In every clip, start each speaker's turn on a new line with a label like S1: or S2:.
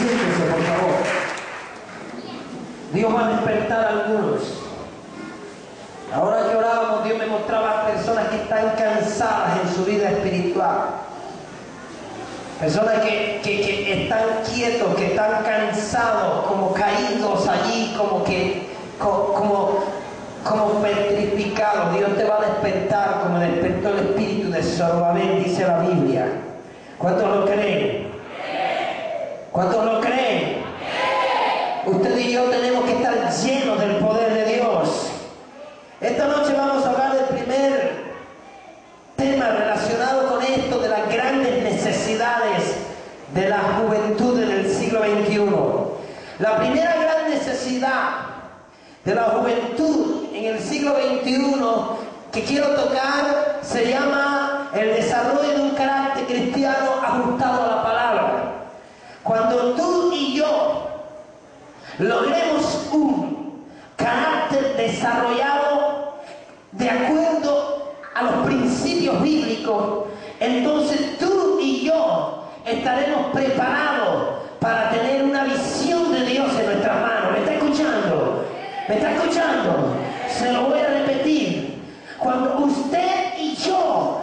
S1: Siéntese, por favor. Dios va a despertar a algunos. Ahora que orábamos, Dios me mostraba personas que están cansadas en su vida espiritual. Personas que están quietos, que están cansados, como caídos allí, como petrificados. Dios te va a despertar como despertó el espíritu de Zorobabel, dice la Biblia. ¿Cuántos lo creen? ¿Cuántos lo creen? Usted y yo tenemos que estar llenos del poder de Dios. Esta noche vamos a hablar del primer tema relacionado con esto, de las grandes necesidades de la juventud en el siglo XXI. La primera gran necesidad de la juventud en el siglo XXI que quiero tocar se llama el desarrollo de un carácter cristiano ajustado a la palabra. Cuando tú y yo logremos un carácter desarrollado de acuerdo a los principios bíblicos, entonces tú y yo estaremos preparados para tener una visión de Dios en nuestras manos. ¿Me está escuchando? ¿Me está escuchando? Se lo voy a repetir. Cuando usted y yo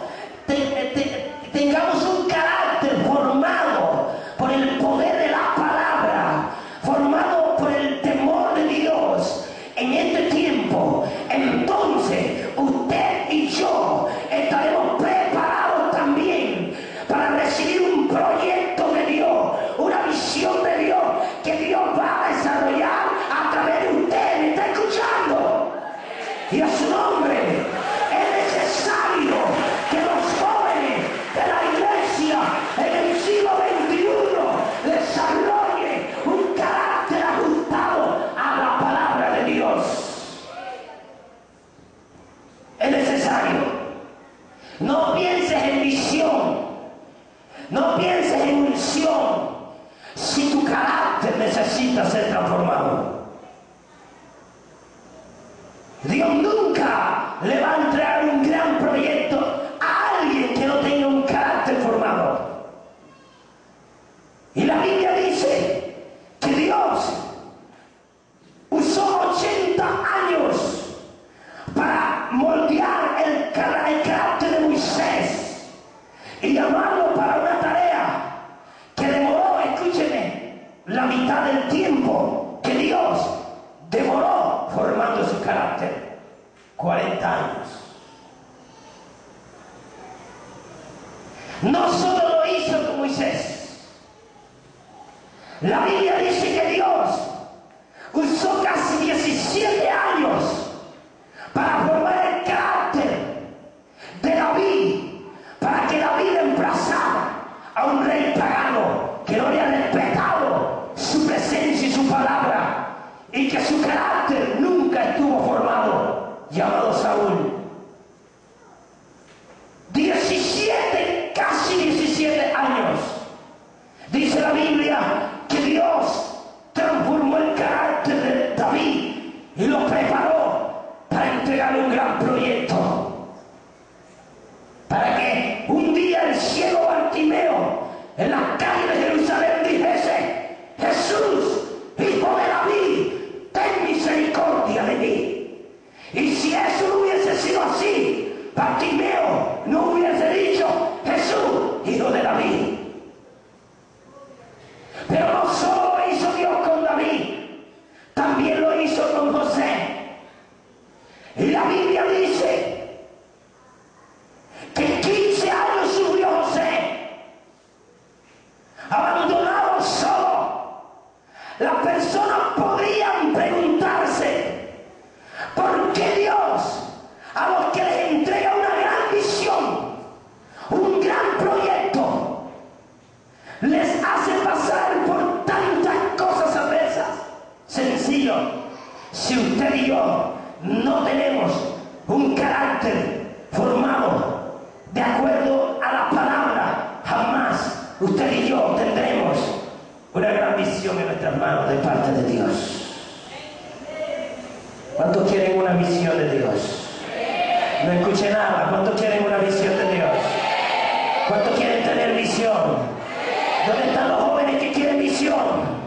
S1: tengamos un carácter formado por el poder de la palabra, formado por el temor de Dios en este tiempo, entonces usted y yo estaremos preparados también para recibir un proyecto de Dios, una visión de Dios que Dios va a desarrollar a través de usted. ¿Me está escuchando? Y a su nombre. Es necesario que los jóvenes de la iglesia en el siglo XXI desarrollen un carácter ajustado a la palabra de Dios. Es necesario. No pienses en visión, no pienses en unción si tu carácter necesita ser transformado. Dios nunca le va a entregar un gran proyecto a alguien que no tenga un carácter formado. Y la Biblia dice que Dios usó 80 años para moldear el carácter de Moisés y llamarlo para una tarea que demoró, escúcheme, la mitad del tiempo que Dios demoró formando su carácter. 40 años. No solo lo hizo con Moisés. La Biblia dice que Dios usó casi 17 años para formar el carácter de David, para que David emplazara a un rey pagano que no había respetado su presencia y su palabra, y que su carácter nunca estuvo formado, llamado Saúl. 17, casi 17 años. Dice la Biblia que Dios transformó el carácter de David y lo preparó para entregarle un gran proyecto. Para que un día el ciego Bartimeo en las calles de Jerusalén dijese: Jesús, hijo de David, ten misericordia de mí. Y si eso no hubiese sido así, Bartimeo no hubiese dicho: Jesús, hijo de David. Pero no solo lo hizo Dios con David, también lo hizo con José. Y la Biblia dice que 15 años sufrió José, abandonado solo. Las personas podrían preguntarse: ¿por qué Dios, a los que les entrega una gran visión, un gran proyecto, les hace pasar por tantas cosas adversas? Sencillo: si usted y yo no tenemos un carácter formado de acuerdo a la palabra, jamás usted y yo tendremos una gran visión en nuestras manos de parte de Dios. ¿Cuántos quieren una visión de Dios? No escuché nada. ¿Cuántos quieren una visión de Dios? ¿Cuántos quieren tener visión? ¿Dónde están los jóvenes que quieren visión?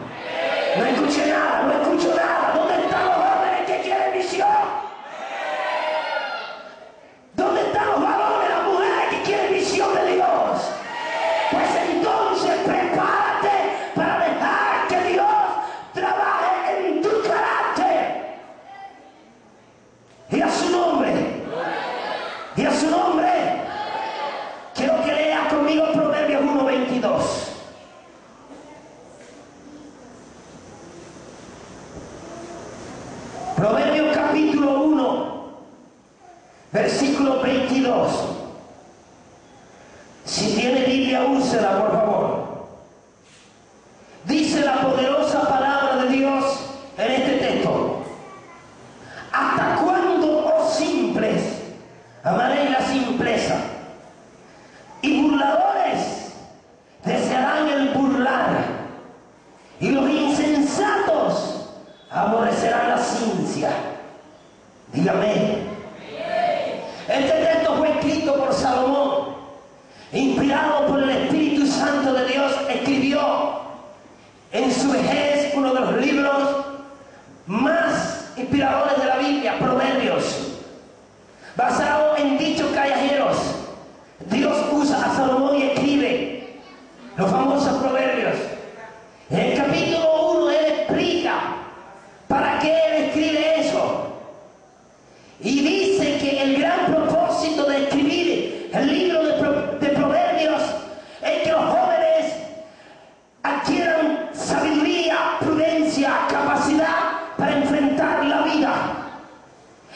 S1: versículo 22. Si tiene Biblia, úsela, por favor. Dice la poderosa palabra de Dios en este texto: ¿hasta cuándo, oh simples, amaréis la simpleza? Y burladores desearán el burlar, y los insensatos aborrecerán la ciencia. Dígame. Este texto fue escrito por Salomón, inspirado por el Espíritu Santo de Dios. Escribió en su vejez uno de los libros más inspiradores de la Biblia, Proverbios, basado en dichos callejeros. Dios usa a Salomón y escribe los famosos Proverbios. En el capítulo 1 él explica para qué él escribe eso, y dice que el gran propósito de escribir el libro de Proverbios es que los jóvenes adquieran sabiduría, prudencia, capacidad para enfrentar la vida.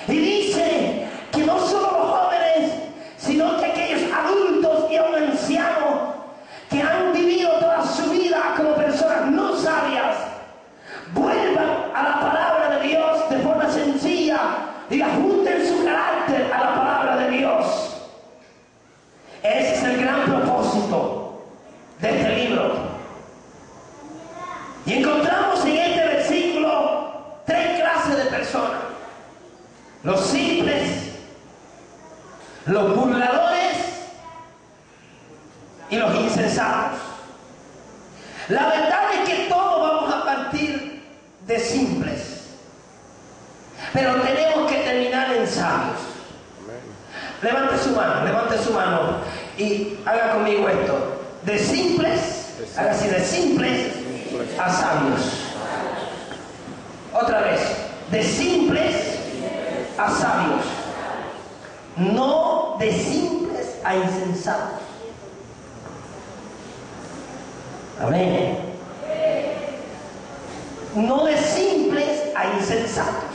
S1: Y dice que no solo los jóvenes, sino que aquellos adultos y aún ancianos que han vivido toda su vida como personas no sabias, vuelvan a la palabra de Dios de forma sencilla y ajusten su carácter a la palabra de Dios. Ese es el gran propósito de este libro. Y encontramos en este versículo tres clases de personas: los simples, los burladores y los insensatos. La verdad es que todos vamos a partir de simples, pero tenemos que terminar en sabios. Levante su mano y haga conmigo esto: de simples, haga así, de simples a sabios. Otra vez, de simples a sabios, no de simples a insensatos. Amén. No de simples a insensatos.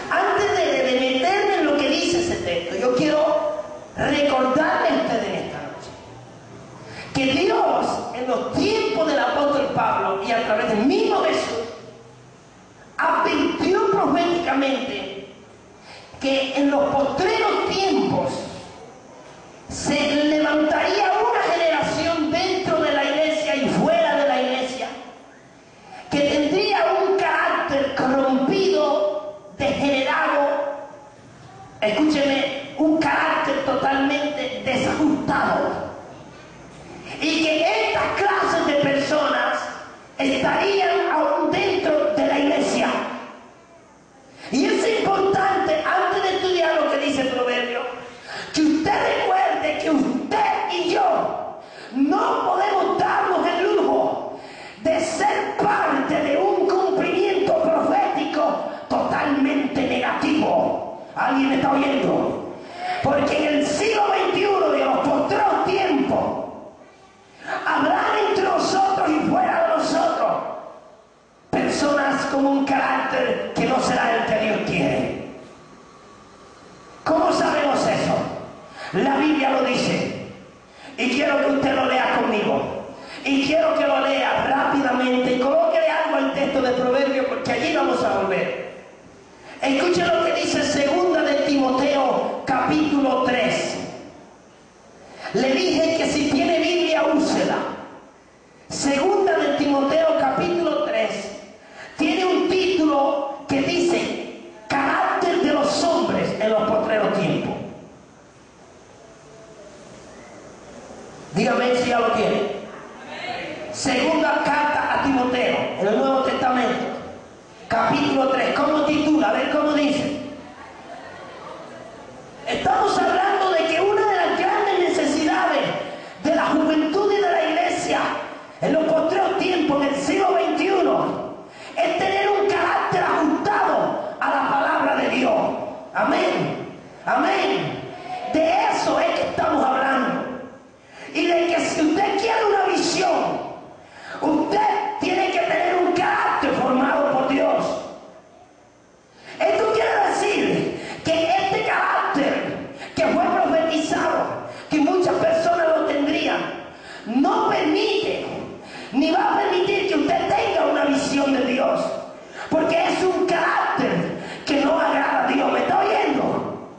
S1: Antes de meterme en lo que dice ese texto, yo quiero recordarle a ustedes en esta noche que Dios, en los tiempos del apóstol Pablo y a través del mismo Jesús, advirtió proféticamente que en los postreros tiempos se levantaría una generación dentro de la iglesia y fuera de la iglesia que tendría un carácter corrompido, degenerado, escúcheme, un carácter totalmente desajustado, y que estas clases de personas estarían aún dentro de la iglesia. Y es importante, antes de estudiar lo que dice el proverbio, que usted recuerde que usted y yo no podemos darnos el lujo de ser parte de un cumplimiento profético totalmente negativo. ¿Alguien me está oyendo? Porque en el siglo XXI y en los postreros tiempos habrá entre nosotros y fuera de nosotros personas con un carácter que no será el que Dios quiere. ¿Cómo sabemos eso? La Biblia lo dice, y quiero que usted lo lea conmigo, y quiero que lo lea rápidamente y colóquele algo al texto de Proverbios, porque allí vamos a volver. Escuche lo que dice 2 de Timoteo capítulo 3. Le dije que si tiene Biblia, úsela. 2 de Timoteo capítulo 3 tiene un título que dice: carácter de los hombres en los postreros tiempos. Dígame si ya lo tiene. Segunda carta a Timoteo, en el Nuevo Testamento, capítulo 3. ¿Cómo titula? A ver cómo dice. Estamos hablando de que una de las grandes necesidades de la juventud y de la iglesia en los postreros Porque es un carácter que no agrada a Dios. ¿Me está oyendo?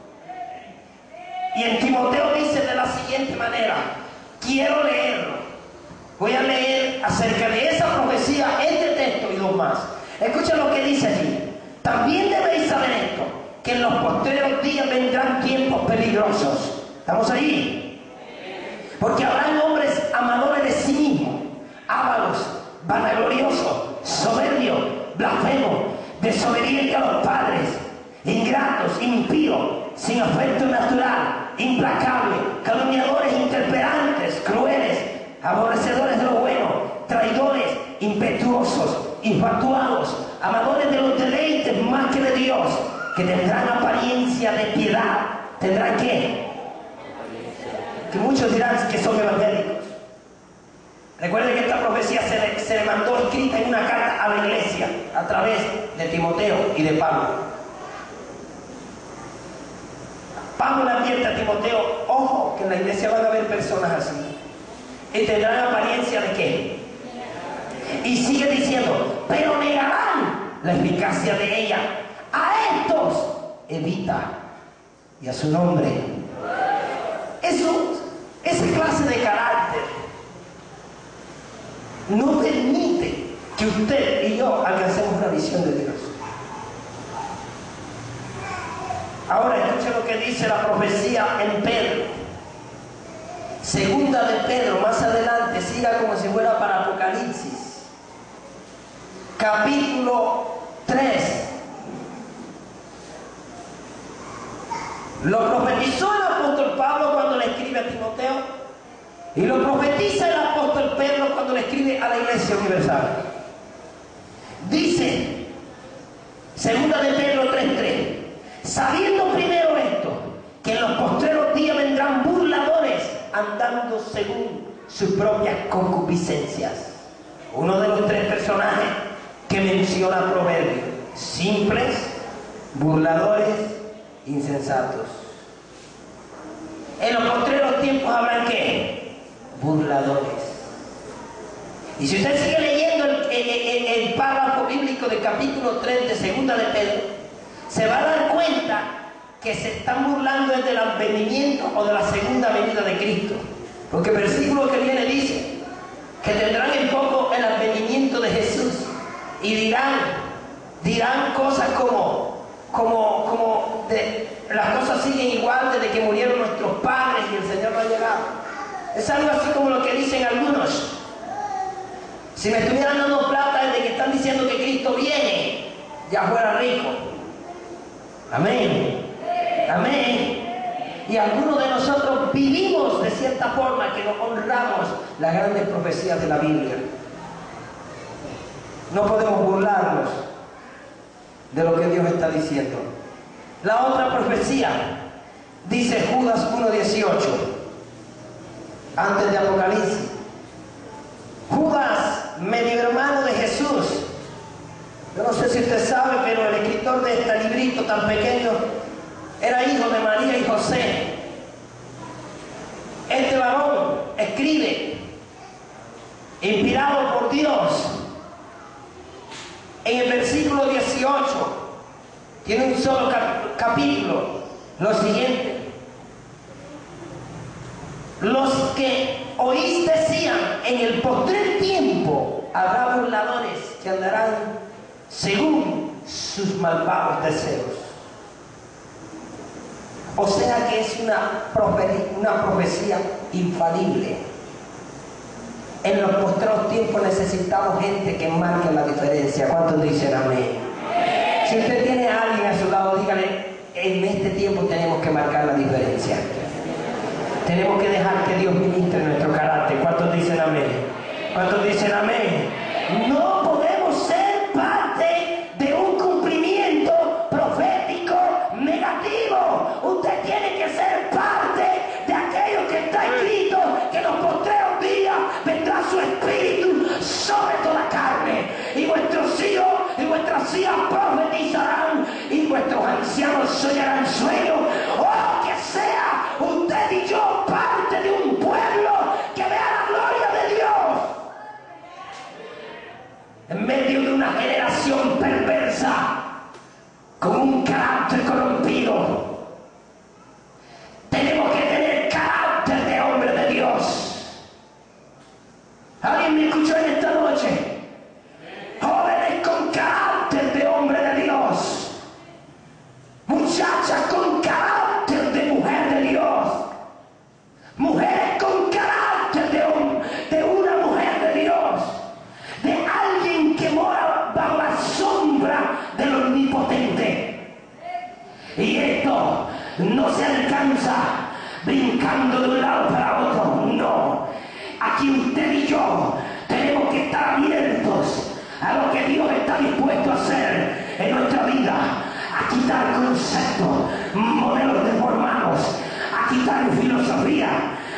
S1: Y en Timoteo dice de la siguiente manera, quiero leerlo. Voy a leer acerca de esa profecía, este texto y dos más. Escucha lo que dice allí. También debéis saber esto, que en los postreros días vendrán tiempos peligrosos. ¿Estamos ahí? Porque habrán hombres amadores de sí mismos, ávaros, vanagloriosos, soberbios, blasfemos, desobedientes a los padres, ingratos, impíos, sin afecto natural, implacables, calumniadores, intemperantes, crueles, aborrecedores de lo bueno, traidores, impetuosos, infatuados, amadores de los deleites más que de Dios, que tendrán apariencia de piedad. ¿Tendrán qué? Que muchos dirán que son evangélicos. Recuerden que esta profecía se le mandó escrita en una carta a la iglesia a través de Timoteo y de Pablo. Pablo le advierte a Timoteo, ojo, que en la iglesia van a haber personas así. Y tendrán apariencia de qué. Y sigue diciendo, pero negarán la eficacia de ella. A estos evita, y a su nombre. Esa clase de carácter no permite que usted y yo alcancemos una visión de Dios. Ahora escuche lo que dice la profecía en Pedro. Segunda de Pedro, más adelante, siga como si fuera para Apocalipsis. Capítulo 3. Lo profetizó el apóstol Pablo cuando le escribe a Timoteo, y lo profetiza el apóstol Pedro cuando le escribe a la iglesia universal. Dice, segunda de Pedro 3:3, sabiendo primero esto, que en los postreros días vendrán burladores, andando según sus propias concupiscencias. Uno de los tres personajes que menciona Proverbios: simples, burladores, insensatos. En los postreros tiempos habrán ¿qué? Burladores. Y si usted sigue leyendo el párrafo bíblico del capítulo 3 de segunda de Pedro, se va a dar cuenta que se están burlando del advenimiento o de la segunda venida de Cristo. Porque el versículo que viene dice que tendrán en poco el advenimiento de Jesús y dirán cosas como las cosas siguen igual desde que murieron nuestros padres y el Señor no ha llegado. Es algo así como lo que dicen algunos. Si me estuvieran dando plata desde que están diciendo que Cristo viene, ya fuera rico. Amén. Amén. Y algunos de nosotros vivimos de cierta forma que nos honramos las grandes profecías de la Biblia. No podemos burlarnos de lo que Dios está diciendo. La otra profecía dice Judas 1:18, antes de Apocalipsis. Judas, medio hermano de Jesús. Yo no sé si usted sabe, pero el escritor de este librito tan pequeño era hijo de María y José. Este varón escribe, inspirado por Dios, en el versículo 18, tiene un solo capítulo, lo siguiente: los que oís decían, en el postrer tiempo habrá burladores que andarán según sus malvados deseos. O sea que es una profecía infalible. En los postreros tiempos necesitamos gente que marque la diferencia. ¿Cuántos dicen amén? Si usted tiene a alguien a su lado, dígale, en este tiempo tenemos que marcar la diferencia. Tenemos que dejar que Dios ministre nuestro carácter. ¿Cuántos dicen amén? ¿Cuántos dicen amén? No podemos ser parte de un cumplimiento profético negativo. Usted tiene que ser parte de aquello que está escrito, que en los postreros días vendrá su espíritu sobre toda carne, y vuestros hijos y vuestras hijas profetizarán, y vuestros ancianos soñarán sueños. ¡Oh, que sea usted y yo parte de un pueblo que vea la gloria de Dios! en medio de una generación perversa, con un carácter corrompido. Tenemos que tener carácter de hombre de Dios. ¿Alguien me escuchó en esta noche? Jóvenes con carácter de hombre de Dios. Muchachas con carácter de mujer de Dios. Mujeres con carácter de una mujer de Dios. De alguien que mora bajo la sombra del Omnipotente. Y esto no se alcanza brincando de un lado para otro. No. Aquí usted y yo tenemos que estar abiertos a lo que Dios está dispuesto a hacer en nuestra vida. A quitar conceptos, modelos deformados, a quitar filosofía,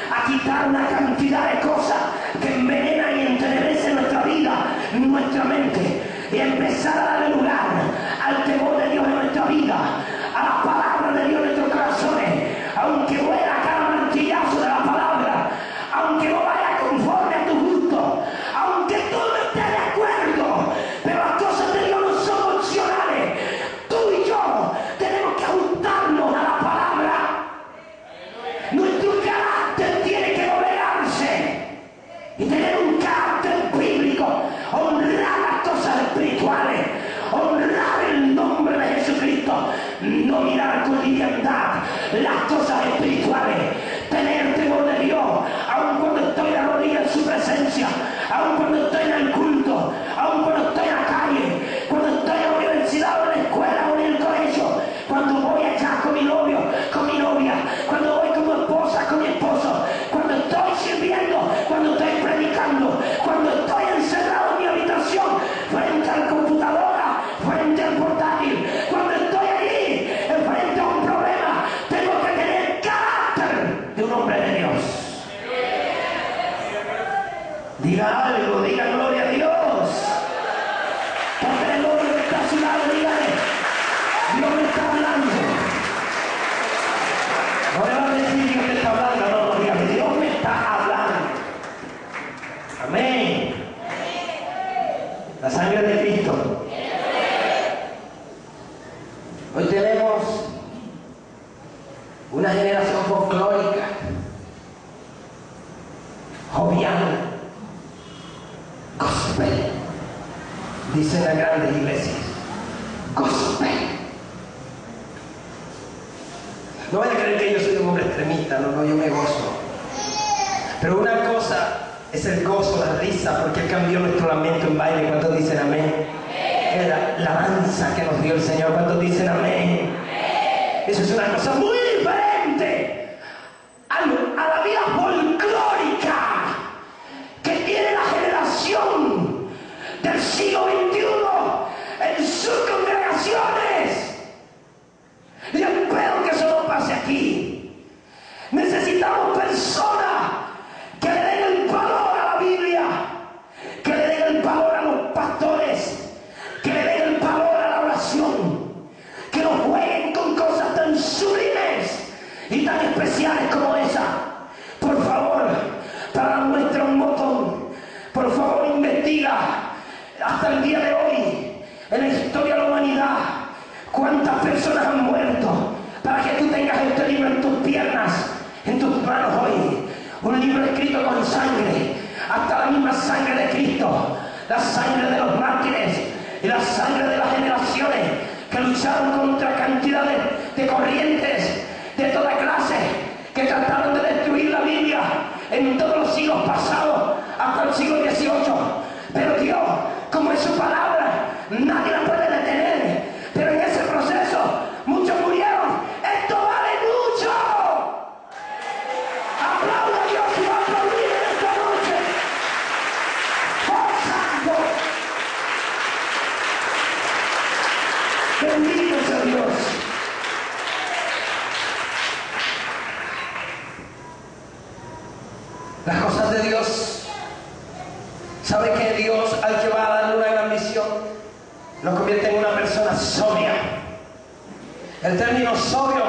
S1: a quitar una cantidad de cosas que envenenan y entenebrecen nuestra vida, nuestra mente, y empezar a darle lugar al temor de Dios en nuestra vida, a la palabra de Dios en nuestros corazones, aunque duela cada martillazo de la palabra, aunque no vaya conforme a tu gusto, aunque tú no estés de acuerdo, pero las cosas de Dios no son opcionales. Tú y yo tenemos que ajustarnos a la palabra. Nuestro carácter tiene que doblegarse y tener un carácter bíblico, honrar las cosas espirituales, honrar el nombre de Jesucristo, no mirar con liviandad las cosas espirituales, tener temor de Dios, aun cuando estoy de rodillas en su presencia, aun cuando estoy en el culto, aun cuando estoy en la calle, cuando estoy en la universidad o en la escuela o en el colegio, cuando voy allá con mi novio, con mi novia, cuando voy como esposa, con mi esposo, cuando estoy sirviendo, cuando estoy predicando, cuando estoy encerrado en mi habitación, frente a la computadora, frente al portátil, cuando estoy allí, frente a un problema, tengo que tener carácter de un hombre de Dios. Diga algo, diga gloria a Dios. Porque el hombre que está a su lado, dígale, Dios me está hablando. No le va a decir Dios me está hablando, no, dígale, Dios me está hablando. Amén. La sangre de Cristo. Hoy tenemos una generación folclórica, jovial, gospel, dicen las grandes iglesias, gospel. No vayan a creer que yo soy un hombre extremista, no, yo me gozo. Pero una cosa es el gozo, la risa, porque Él cambió nuestro lamento en baile. ¿Cuántos dicen amén? Es la danza que nos dio el Señor. ¿Cuántos dicen amén? Eso es una cosa muy diferente a la vida folclórica que tiene la generación del siglo XXI en sus congregaciones. Y espero que eso no pase aquí. Necesitamos personas que le den el valor a la Biblia, que le den el valor a los pastores, que le den el valor a la oración, que no jueguen con cosas tan sublimes y tan especiales como esa. Por favor, para la muestra un botón, por favor investiga hasta el día de hoy en la historia de la humanidad cuántas personas han muerto para que tú tengas este libro en tus piernas, en tus manos hoy. Un libro escrito con sangre, hasta la misma sangre de Cristo, la sangre de los mártires y la sangre de las generaciones que lucharon contra cantidades de corrientes de toda clase que trataron de destruir la Biblia en todos los siglos pasados hasta el siglo XVIII. Pero Dios, como es su palabra, nadie la puede detener. Pero en ese proceso muchos murieron. Esto vale mucho. Aplauda a Dios y va a aplaudir en esta noche. ¡Oh, santo! Bendito sea Dios. Las cosas de Dios. ¿Sabe que Dios, al que va a darle una gran misión, lo convierte en una persona sobria? El término sobrio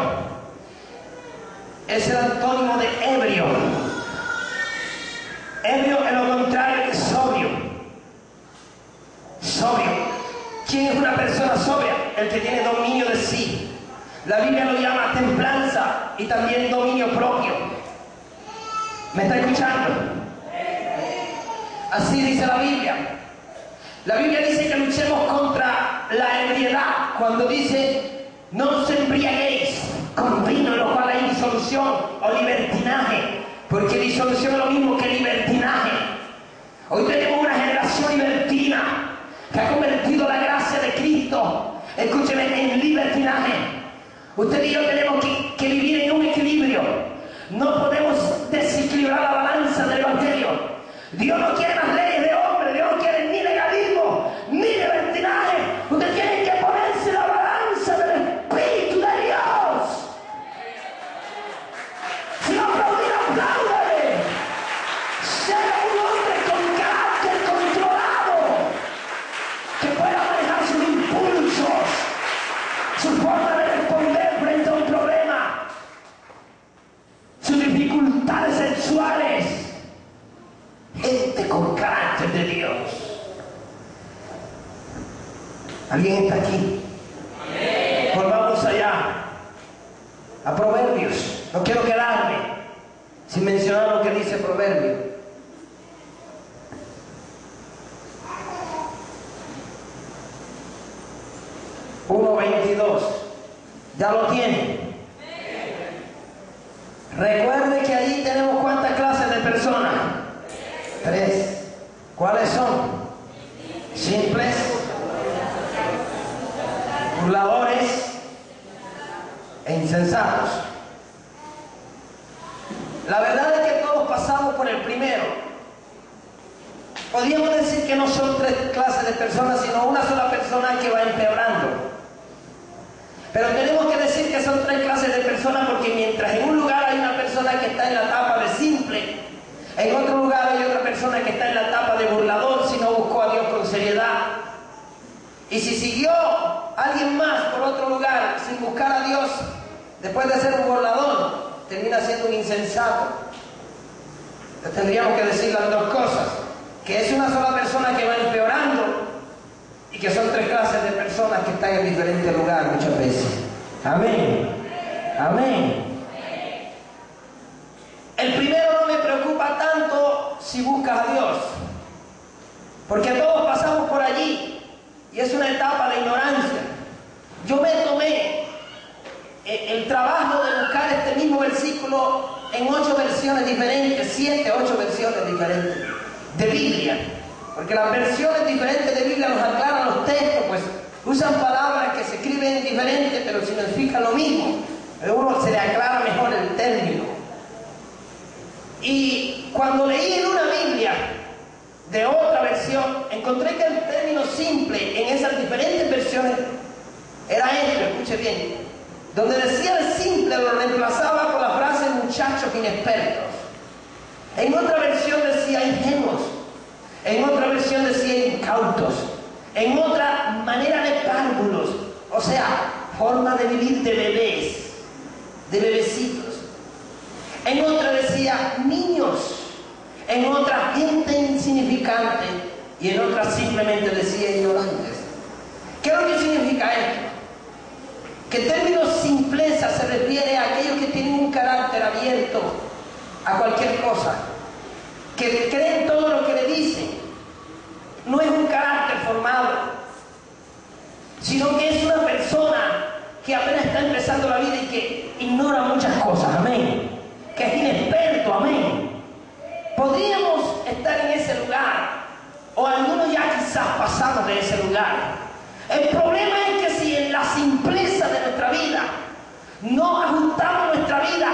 S1: es el antónimo de ebrio. Ebrio es lo contrario de sobrio. ¿Quién es una persona sobria? El que tiene dominio de sí. La Biblia lo llama templanza y también dominio propio. ¿Me está escuchando? Así dice la Biblia. La Biblia dice que luchemos contra la ebriedad cuando dice no os embriaguéis con vino en lo cual hay disolución o libertinaje, porque disolución es lo mismo que libertinaje. Hoy tenemos una generación libertina que ha convertido la gracia de Cristo, escúcheme, en libertinaje. Usted y yo tenemos que vivir en un equilibrio. No podemos desequilibrar la balanza del Evangelio. Dios no quiere las leyes de hombre, Dios no quiere ni legalismo, ni libertinaje. Usted tiene que ponerse la balanza del Espíritu de Dios. Si no aplaudir, apláudale. Sea un hombre con carácter controlado, que pueda manejar sus impulsos, su forma de responder frente a un problema, sus dificultades sexuales. Gente con carácter de Dios. ¿Alguien está aquí? Pues vamos allá a Proverbios. No quiero quedarme sin mencionar lo que dice Proverbios. ¿Ya lo tiene? Recuerde que allí tenemos ¿cuántas clases de personas? 3. ¿Cuáles son? Simples, burladores e insensatos. La verdad es que todos pasamos por el primero. Podríamos decir que no son 3 clases de personas, sino una sola persona que va empeorando. Pero tenemos que decir que son 3 clases de personas, porque mientras en un lugar hay una persona que está en la etapa de simple, en otro lugar hay otra persona que está en la etapa de burlador si no buscó a Dios con seriedad. Y si siguió alguien más por otro lugar sin buscar a Dios, después de ser un burlador, termina siendo un insensato. Entonces tendríamos que decir las 2 cosas: que es una sola persona que va empeorando, y que son 3 clases de personas que están en diferentes lugares muchas veces. Amén. Amén. El primero no me preocupa tanto si buscas a Dios, porque todos pasamos por allí y es una etapa de ignorancia. Yo me tomé el trabajo de buscar este mismo versículo en 8 versiones diferentes, 7, 8 versiones diferentes de Biblia, porque las versiones diferentes de Biblia nos aclaran los textos, pues usan palabras que se escriben diferentes pero significan lo mismo, pero uno se le aclara mejor el término. Y cuando leí en una Biblia de otra versión, encontré que el término simple en esas diferentes versiones era esto, escuche bien, donde decía el simple lo reemplazaba por la frase muchachos inexpertos. En otra versión decía ingenuos, en otra versión decía incautos, en otra manera de párvulos, o sea, forma de vivir de bebés, de bebecitos. En otra decía niños, en otra gente insignificante y en otra simplemente decía ignorantes. ¿Qué es lo que significa esto? Que el término simpleza se refiere a aquellos que tienen un carácter abierto a cualquier cosa, que creen todo lo que le dicen. No es un carácter formado, sino que es una persona que apenas está empezando la vida y que ignora muchas cosas, amén, que es inexperto, amén. Podríamos estar en ese lugar, o algunos ya quizás pasamos de ese lugar. El problema es que si en la simpleza de nuestra vida no ajustamos nuestra vida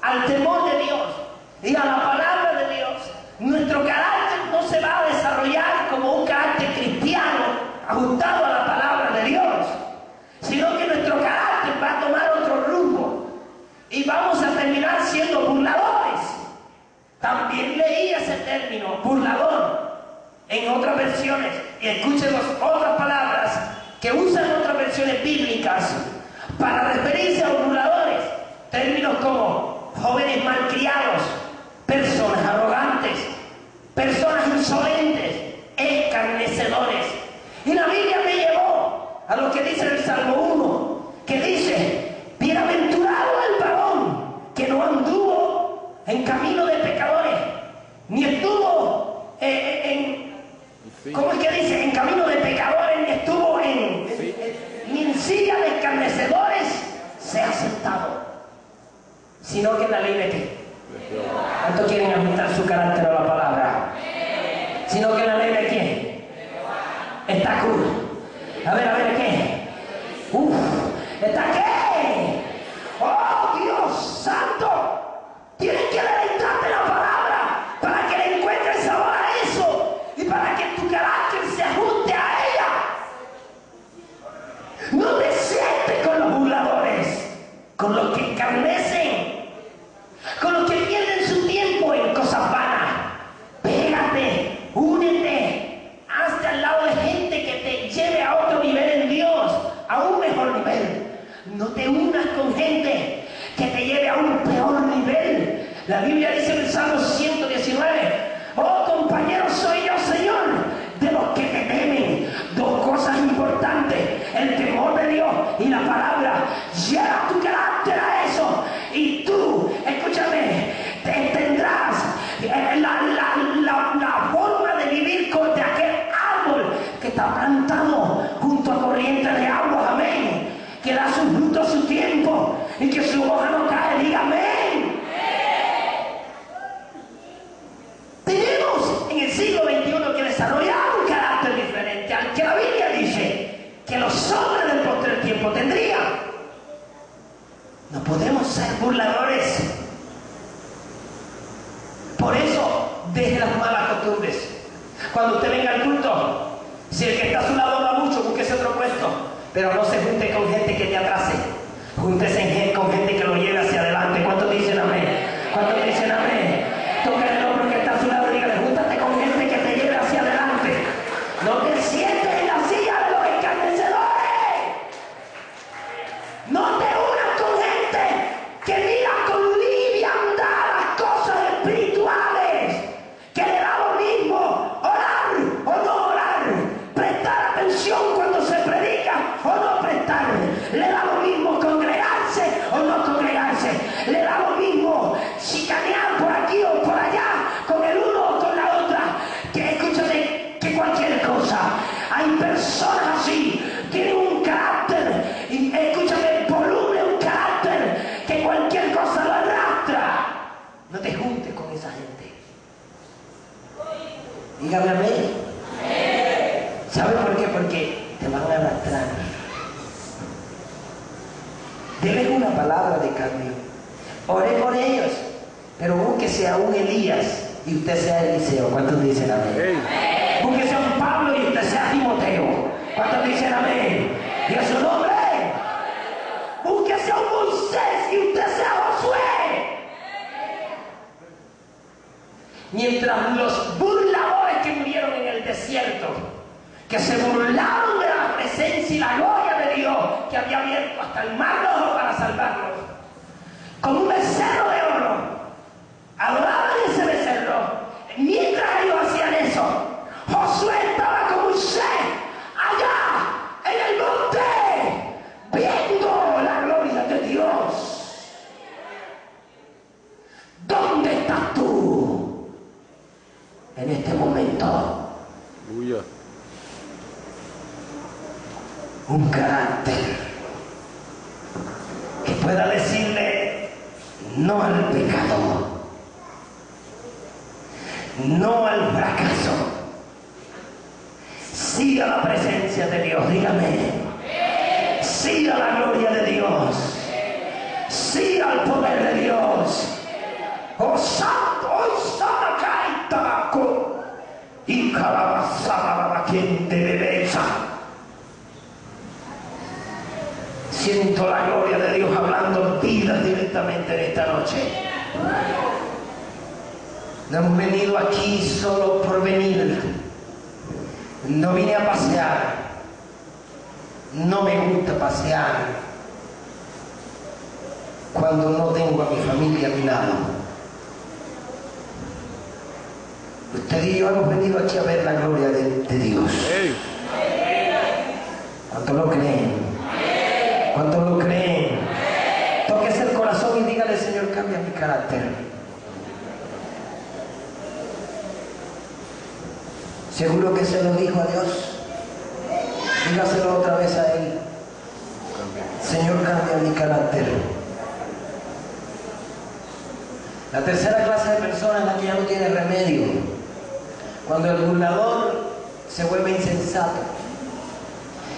S1: al temor de Dios y a la palabra de Dios, nuestro carácter no se va a desarrollar como un carácter cristiano ajustado a la palabra de Dios, sino que nuestro carácter va a tomar otro rumbo y vamos a terminar siendo burladores. También leí ese término, burlador, en otras versiones, y escuchen las otras palabras que usan otras versiones bíblicas para referirse a los burladores, términos como jóvenes malcriados, personas arrogantes, personas insolentes, escarnecedores. Y la Biblia me llevó a lo que dice el Salmo 1, que dice: bienaventurado el varón que no anduvo en camino de pecadores, ni estuvo ¿cómo es que dice? En camino de pecadores, ni estuvo ni en silla de escarnecedores se ha sentado, sino que en la ley de qué. ¿Cuántos quieren ajustar su carácter a la palabra? Sino que en la ley de quién. Está cool. A ver, ¿qué? ¿Está qué? ¡Oh, Dios santo! Tienes que deleitarte la palabra para que le encuentres sabor a eso y para que tu carácter se ajuste a ella. No te sientes con los burladores, con los que escarnecen, con los que pierden su tiempo en cosas vanas. Pégate, únete, hazte al lado de gente que te lleve a otro nivel en Dios, a un mejor nivel. No te unas con gente que te lleve a un peor nivel. La Biblia dice en el Salmo 119: oh compañeros, soy yo, Señor, de los que te temen. Dos cosas importantes: el temor de Dios y la palabra. Lleva tu carácter a eso y tú, escúchame, tendrás la forma de vivir de aquel árbol que está plantado junto a corrientes de agua. Amén. Que da su fruto a su tiempo y que su hoja no cae. Diga amén. Tenemos en el siglo XXI que desarrollar un carácter diferente al que la Biblia dice que los hombres del postrer tiempo tendrían. No podemos ser burladores. Por eso, deje las malas costumbres. Cuando usted venga al culto, si el que está a su lado habla mucho, búsquese otro puesto. Pero no se junte con gente que te atrase. Júntese con gente que lo lleve hacia adelante. ¿Cuántos dicen amén? ¿Cuántos dicen amén? Toca el hombro que está a su lado y dígale: júntate con gente que te lleve hacia adelante. No te sientes en la silla de los escarnecedores. No te unas con gente que mira con liviandad las cosas espirituales, que le da lo mismo orar o no orar, prestar atención cuando se predica o no prestar, le da lo mismo congregarse o no congregarse, le da lo mismo chicanear por aquí o por allá con el uno o con la otra, que escúchate, que cualquier cosa. Hay personas así, tienen un carácter, y escúchame, voluble, un carácter que cualquier cosa lo arrastra. No te juntes con esa gente. Dígame amén. ¿Sabe por qué? Porque te van a arrastrar. Denles una palabra de cambio. Ore por ellos, pero búsquese a un Elías y usted sea Eliseo. ¿Cuántos dicen amén? Búsquese a un Pablo y usted sea Timoteo. ¿Cuántos dicen amén? Y a su nombre. Búsquese a un Moisés y usted sea Josué. Mientras los burladores que murieron en el desierto, que se burlaron de la presencia y la gloria de Dios, que había abierto hasta el mar rojo para salvarlos, con un becerro de oro, adoraban ese becerro. Mientras ellos hacían eso, Josué estaba con Moisés allá en el monte, viendo la gloria de Dios. ¿Dónde estás tú en este momento? Un carácter que pueda decirle no al pecado, no al fracaso, sí a la presencia de Dios. Dígame, sí a la gloria de Dios, sí al poder de Dios. Oh santo, oh sana tabaco y calabazada la gente de belleza. Siento la gloria de Dios hablando vidas directamente en esta noche. No hemos venido aquí solo por venir. No vine a pasear. No me gusta pasear cuando no tengo a mi familia a mi lado. Usted y yo hemos venido aquí a ver la gloria de Dios. ¿Cuánto lo creen? Seguro que se lo dijo a Dios. Dígaselo otra vez a Él. Señor, cambia mi carácter. La tercera clase de persona es la que ya no tiene remedio. Cuando el burlador se vuelve insensato.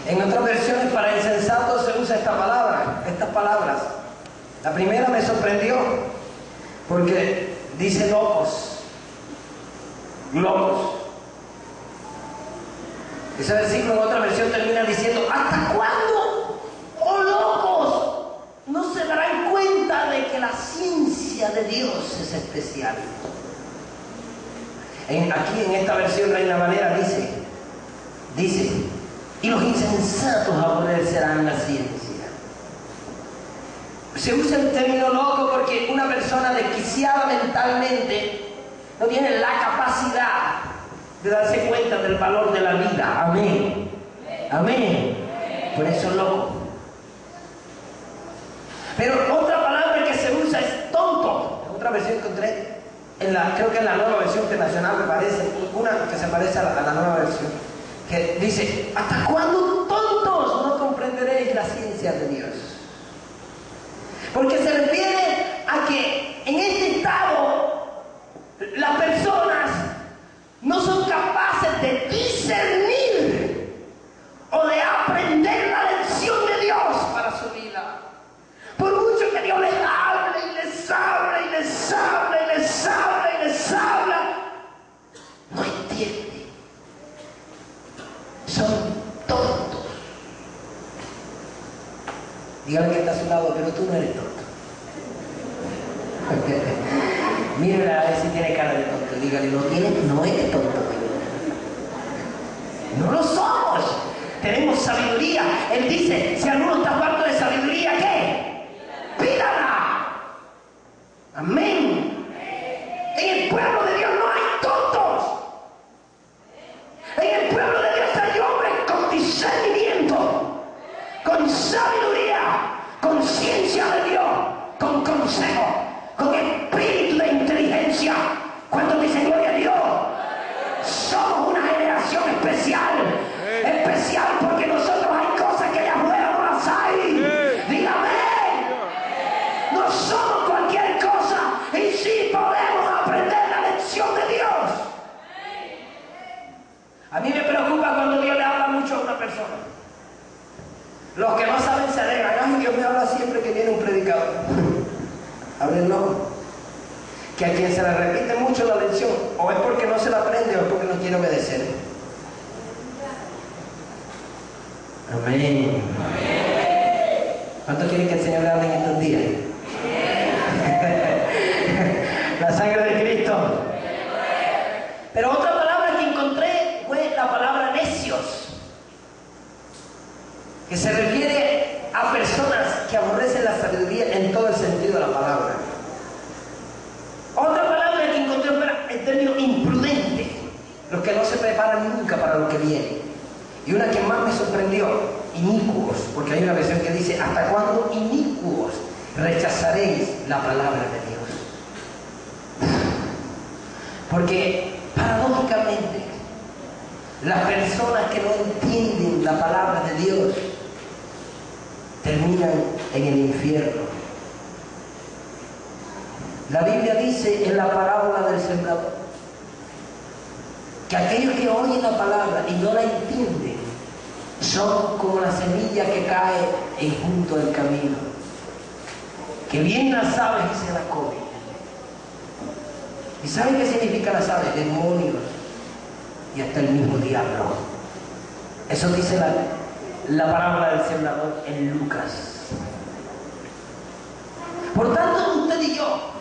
S1: En otras versiones para insensato se usa esta palabra, estas palabras. La primera me sorprendió porque dice locos. Locos. Ese versículo en otra versión termina diciendo: ¿hasta cuándo, oh locos, no se darán cuenta de que la ciencia de Dios es especial? Aquí en esta versión Reina Valera dice, y los insensatos aborrecerán la ciencia. Se usa el término loco porque una persona desquiciada mentalmente no tiene la capacidad de darse cuenta del valor de la vida. Amén. Amén. Por eso loco. Pero otra palabra que se usa es tonto. En otra versión encontré, creo que en la nueva versión internacional me parece, una que se parece a la nueva versión, que dice: ¿hasta cuándo tontos no comprenderéis la ciencia de Dios? Porque se refiere a que en este estado las personas no son capaces de discernir o de aprender la lección de Dios para su vida. Por mucho que Dios les hable y les habla y les habla y les habla y les habla, no entienden. Son tontos. Dígale que está a su lado: pero tú no eres tonto. Mírala a ver si tiene cara de tonto. Dígale: no eres tonto. No lo somos. Tenemos sabiduría. Él dice: si alguno está falto de sabiduría, ¿qué? Pídala. Amén. En el pueblo de Dios no hay tontos. En el pueblo de Dios hay hombres con discernimiento, con sabiduría, con ciencia de Dios, con consejo, con espíritu de inteligencia. Cuando dicen gloria a Dios, somos una generación especial. Especial porque nosotros hay cosas que allá afuera no las hay. Dígame. No somos cualquier cosa y sí podemos aprender la lección de Dios. A mí me preocupa cuando Dios le habla mucho a una persona. Los que no saben se alegran: ay, Dios me habla siempre que viene un predicador. Háblenlo. Que a quien se le repite mucho la lección, o es porque no se la aprende o es porque no quiere obedecer. Amén. ¿Cuántos quieren que el Señor le hable en estos días? La sangre de Cristo. Pero otra palabra que encontré fue la palabra necios, que se refiere a personas que aborrecen la sabiduría en todo el sentido de la palabra. Otra palabra que encontré fue el término imprudente, los que no se preparan nunca para lo que viene. Y una que más me sorprendió: inicuos, porque hay una versión que dice: ¿hasta cuándo, inicuos, rechazaréis la palabra de Dios? Porque paradójicamente las personas que no entienden la palabra de Dios terminan en el infierno. La Biblia dice en la parábola del sembrador que aquellos que oyen la palabra y no la entienden son como la semilla que cae junto al camino, que vienen las aves y se la comen. ¿Y saben qué significa las aves? Demonios y hasta el mismo diablo. Eso dice la parábola del sembrador en Lucas. Por tanto, usted y yo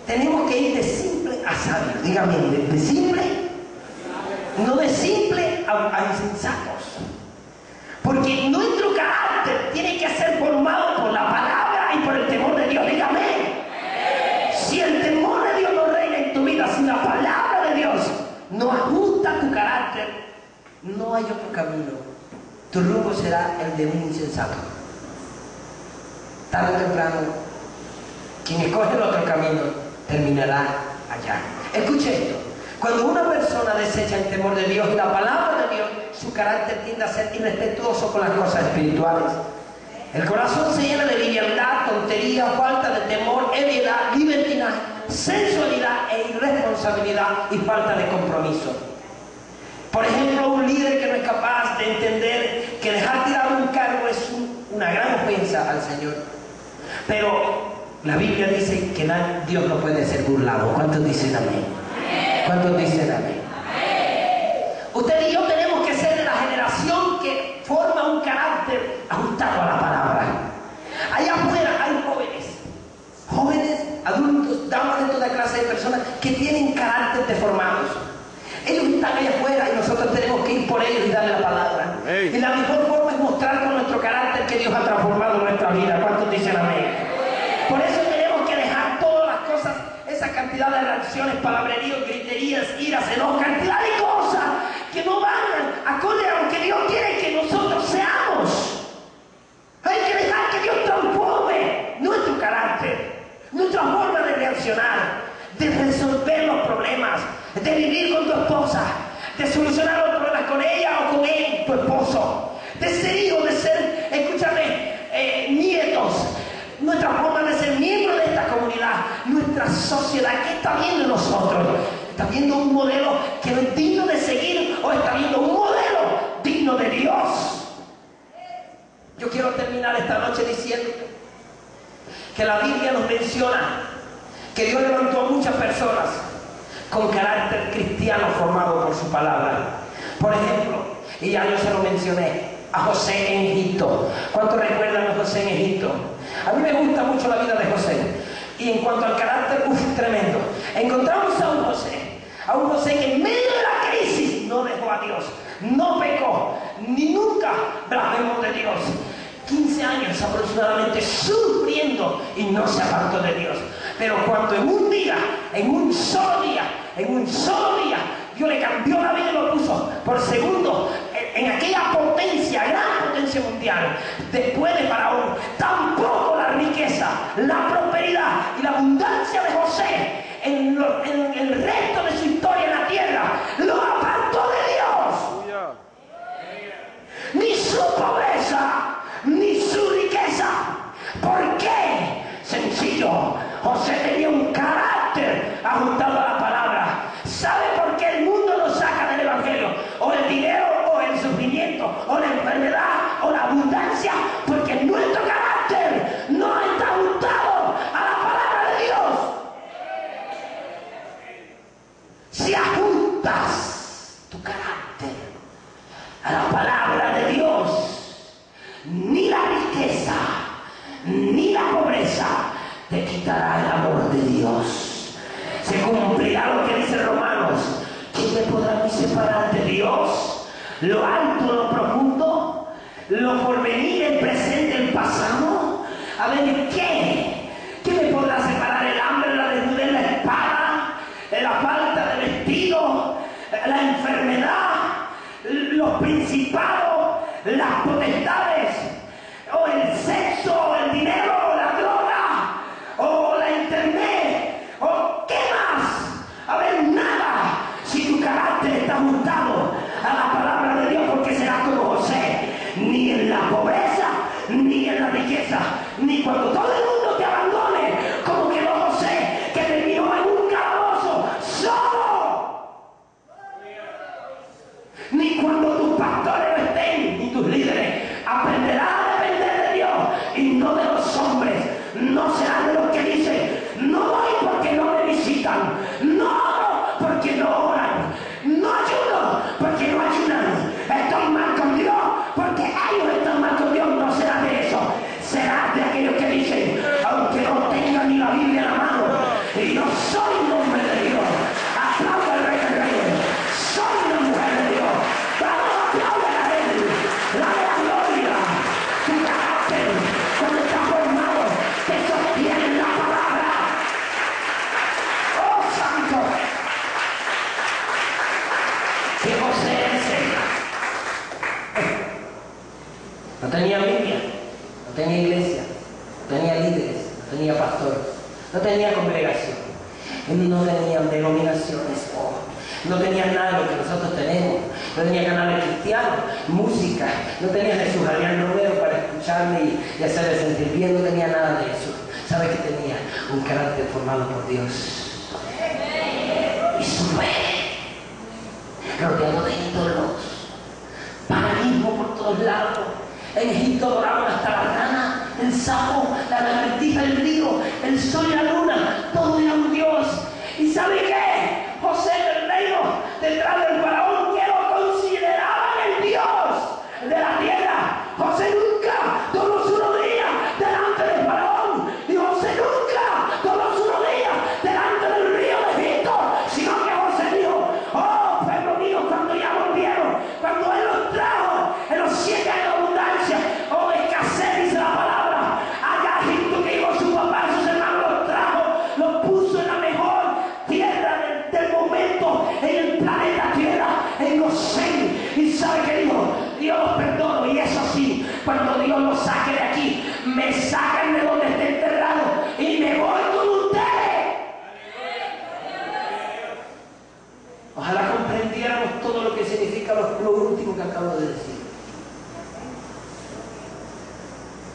S1: tenemos que ir de simple a sabio. Dígame, de simple, no de simple a insensatos. Porque nuestro carácter tiene que ser formado por la palabra y por el temor de Dios. Dígame. Si el temor de Dios no reina en tu vida, si la palabra de Dios no ajusta tu carácter, no hay otro camino. Tu rumbo será el de un insensato. Tarde o temprano, quien escoge el otro camino terminará allá. Escuche esto: Cuando una persona desecha el temor de Dios y la palabra de Dios, su carácter tiende a ser irrespetuoso con las cosas espirituales. El corazón se llena de liviandad, tontería, falta de temor, ebriedad, libertinaje, sensualidad e irresponsabilidad y falta de compromiso. Por ejemplo, un líder que no es capaz de entender que dejar tirado un cargo es una gran ofensa al Señor. Pero la Biblia dice que Dios no puede ser burlado. ¿Cuántos dicen amén? ¿Cuántos dicen amén? Usted y yo tenemos que ser de la generación que forma un carácter ajustado a la palabra. Allá afuera hay jóvenes, adultos, damas de toda clase de personas que tienen carácter deformados. Ellos están allá afuera y nosotros tenemos que ir por ellos y darle la palabra. Y la mejor forma es mostrar con nuestro carácter que Dios ha transformado nuestra vida. ¿Cuántos dicen amén? Por eso tenemos que dejar todas las cosas, esa cantidad de reacciones, palabreríos, griterías, iras, enojos, cantidad de cosas que no van acorde a lo que Dios quiere que nosotros seamos. Hay que dejar que Dios transforme nuestro carácter, nuestra forma de reaccionar, de resolver los problemas, de vivir con tu esposa, de solucionar los problemas con ella o con él, tu esposo, de ser hijo, de ser, escúchame, nietos. Nuestra forma de ser miembro de esta comunidad, nuestra sociedad, ¿qué está viendo nosotros? ¿Está viendo un modelo que no es digno de seguir o está viendo un modelo digno de Dios? Yo quiero terminar esta noche diciendo que la Biblia nos menciona que Dios levantó a muchas personas con carácter cristiano formado por su palabra. Por ejemplo, y ya yo se lo mencioné, a José en Egipto. ¿Cuántos recuerdan a José en Egipto? A mí me gusta mucho la vida de José. Y en cuanto al carácter, tremendo. Encontramos a un José que en medio de la crisis no dejó a Dios, no pecó, ni nunca blasfemó de Dios. 15 años aproximadamente sufriendo y no se apartó de Dios. Pero cuando en un solo día, Dios le cambió la vida y lo puso por segundo en aquella potencia, gran potencia mundial, después de Faraón, tampoco la riqueza, la prosperidad y la abundancia de José en el resto de su historia en la tierra lo apartó de Dios. Ni su pobreza, ni su riqueza. ¿Por qué? Sencillo, José tenía un carácter ajustado a la palabra. ¿Sabe por qué el mundo nos saca del evangelio? O el dinero, o el sufrimiento, o la enfermedad, o la abundancia, porque nuestro carácter no está ajustado a la palabra de Dios. Si ajustas tu carácter a la palabra de Dios, ni la riqueza ni la pobreza te quitará el amor de Dios. Se cumplirá lo que dice Romanos: ¿quién me podrá mí separar de Dios? Lo alto, lo profundo, lo porvenir, el presente, el pasado. A ver, ¿qué me podrá separar? El hambre, la desnudez, la espada, la falta de vestido, la enfermedad, los principados, las potestades, o el sexo, o el dinero, o la droga, o la internet, o qué más. A ver, nada, si tu carácter está ajustado a la palabra de Dios, porque serás como José, ni en la pobreza, ni en la riqueza, ni cuando todo el mundo te abandone, como quedó José, que terminó en un calabozo solo. Ni cuando tus pastores no estén, ni tus líderes. Aprenderás a depender de Dios y no de los hombres. No serás de los que dicen: no voy porque no me visitan, no porque no oran, no ayuno porque no ayunan, estoy mal con Dios porque ellos están mal con Dios. No serás de eso. Serás de aquellos que dicen: aunque no tengan ni la Biblia en la mano, y yo soy un hombre de Dios. Aplauda al Rey de Reyes. Soy una mujer de Dios. Vamos a aplaudir a Él. La gloria. Tu carácter, cuando está formado, te sostiene en la palabra. ¡Oh, santo! Que José no tenía Biblia, no tenía iglesia, no tenía líderes, no tenía pastores, no tenía congregación, no tenía denominaciones. No tenían nada de lo que nosotros tenemos. No tenían canales cristianos, música. No tenían Jesús Adrián Romero para escucharme y hacerme sentir bien. No tenía nada de eso. ¿Sabe qué tenía? Un carácter formado por Dios. Y su fe, rodeado de ídolos, paganismo por todos lados. En Egipto adoraban hasta la rana, el sapo, la lagartija, el río, el sol y la luna. Todo era un Dios. ¿Y sabe qué? José del reino, detrás del faraón, que lo consideraban el Dios de la tierra. José nunca tomó su rodilla delante del faraón. Y José nunca tomó su rodilla delante del río de Egipto. Sino que José dijo: oh, pueblo mío, cuando ya volvieron, cuando Él los trajo en los 7 años de abundancia o de escasez, dice la palabra, allá a Egipto que iba su papá, sus hermanos los trajo, los puso en la mejor tierra del momento, en el planeta Tierra, en Gosén. Y sabe que dijo: Dios los perdono. Y eso sí, cuando Dios los saque de aquí, me sacan de donde esté enterrado y me voy con ustedes. Ojalá comprendiéramos todo lo que significa lo último que acabo de decir.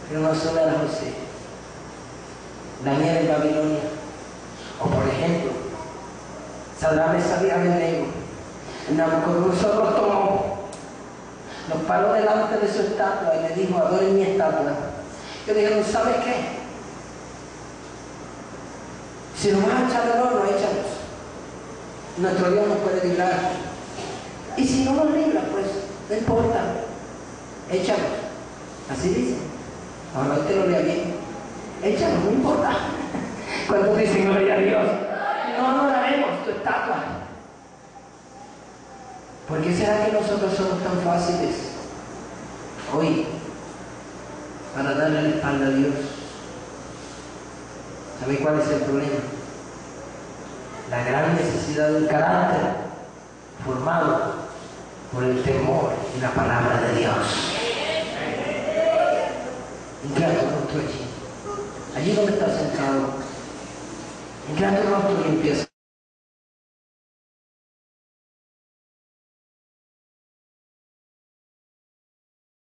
S1: Pero no solo era José, Daniel en Babilonia, o por ejemplo, Sadrach, Mesach y Abednego. Nabucodonosor los tomó, los paró delante de su estatua y le dijo: adoren mi estatua. Yo dije: ¿sabes qué? Si nos vas a echar del horno, échanos. Nuestro Dios nos puede librar. Y si no nos libra, pues no importa, échanos. Así dice. Ahora usted lo lea bien. Échanos, no importa. Cuando dicen gloria a Dios, no adoraremos tu estatua. ¿Por qué será que nosotros somos tan fáciles hoy para darle la espalda a Dios? ¿Sabe cuál es el problema? La gran necesidad del carácter formado por el temor y la palabra de Dios. Inclina tu rostro allí donde estás sentado. Inclina tu rostro y empieza.